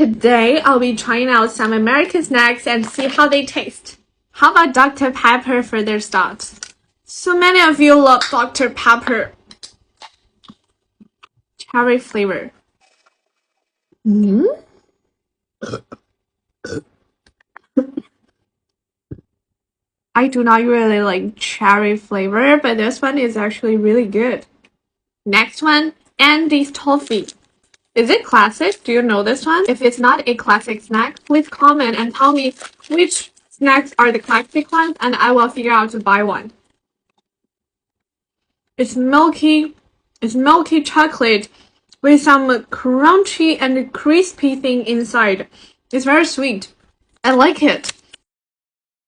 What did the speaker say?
Today, I'll be trying out some American snacks and see how they taste. How about Dr. Pepper for their start? So many of you love Dr. Pepper cherry flavor. I do not really like cherry flavor, but this one is actually really good. Next one, Andy's toffee. Is it classic? Do you know this one? If it's not a classic snack, please comment and tell me which snacks are the classic ones and I will figure out to buy one. It's milky chocolate with some crunchy and crispy thing inside. It's very sweet. I like it.